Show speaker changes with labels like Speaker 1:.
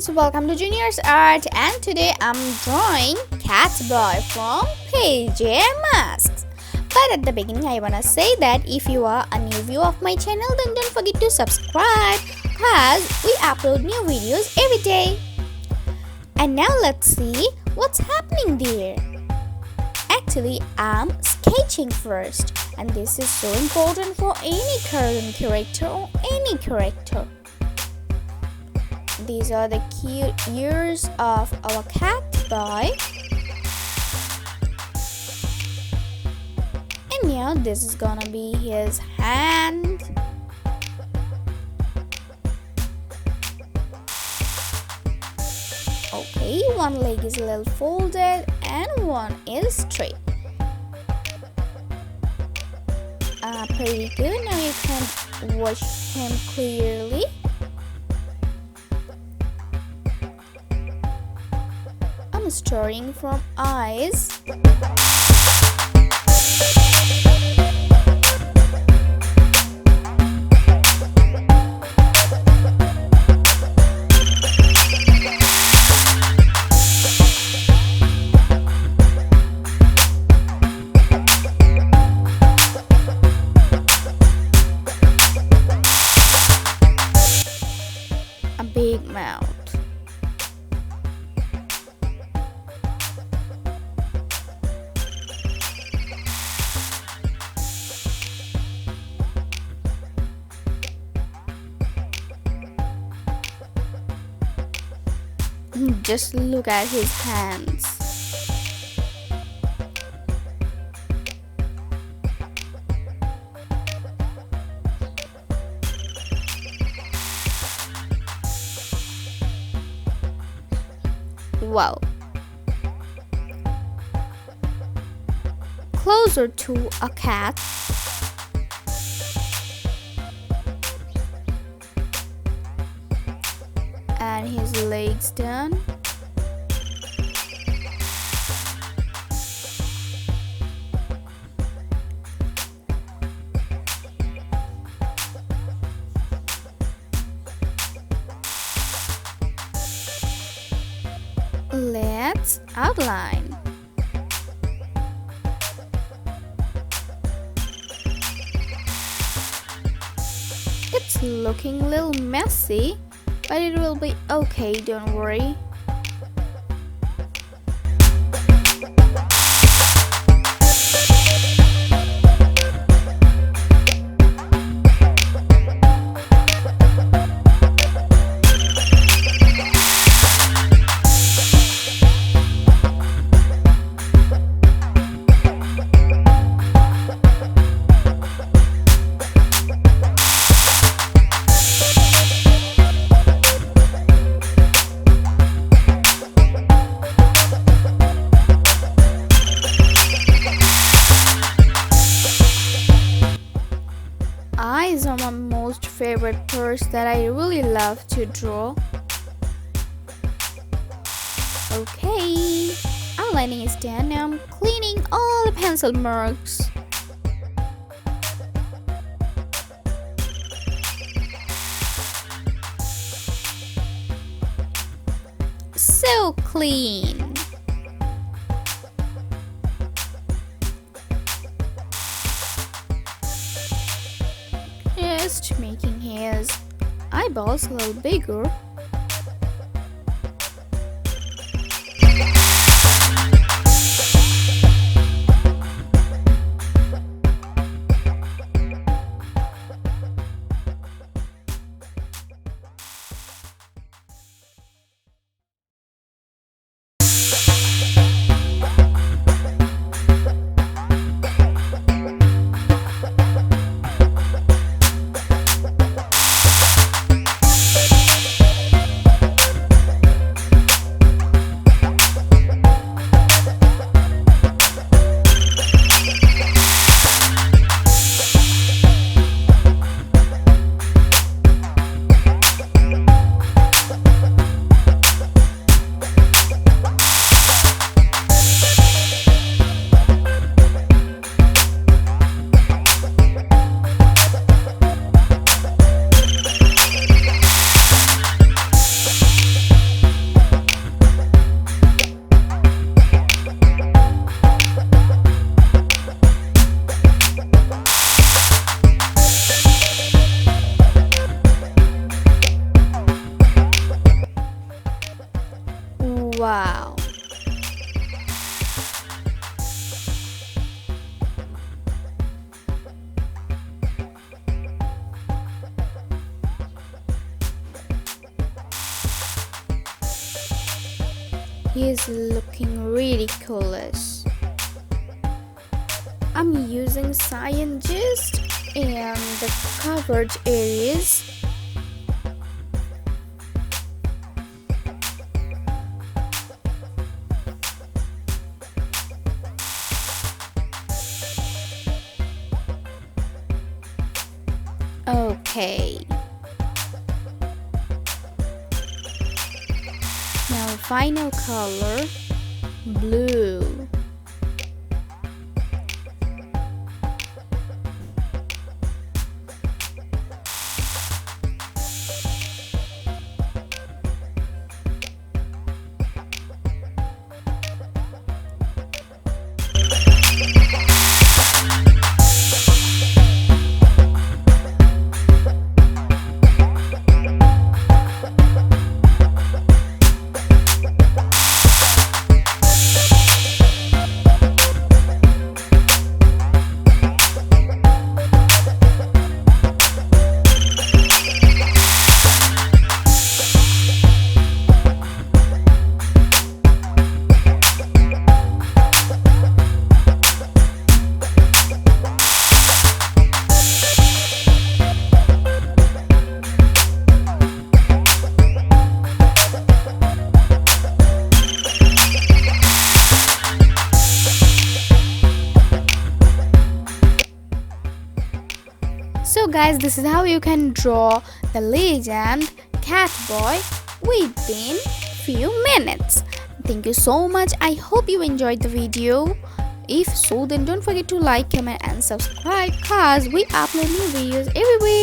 Speaker 1: So welcome to Junior's Art, and today I'm drawing Catboy from PJ Masks. But at the beginning I wanna say that if you are a new viewer of my channel, then don't forget to subscribe cause we upload new videos every day. And now let's see what's happening there. Actually, I'm sketching first, and this is so important for any cartoon character or any character. These are the cute ears of our Catboy. And now this is gonna be his hand. Okay, one leg is a little folded and one is straight. Pretty good. Now you can watch him clearly. I'm starting from eyes. A big mouth. Just look at his hands. Wow. Closer to a cat. And his legs done. Let's outline. It's looking a little messy, but it will be okay, don't worry. Eyes are my most favorite part that I really love to draw. Okay, outlining is done. Now I'm cleaning all the pencil marks. So clean. Just making his eyeballs a little bigger. Wow. He's looking ridiculous. I'm using scientist and the covered areas. Okay. Now final color, blue. So guys, this is how you can draw the legend Catboy within few minutes. Thank you so much. I hope you enjoyed the video. If so, then don't forget to like, comment and subscribe cause we upload new videos every week.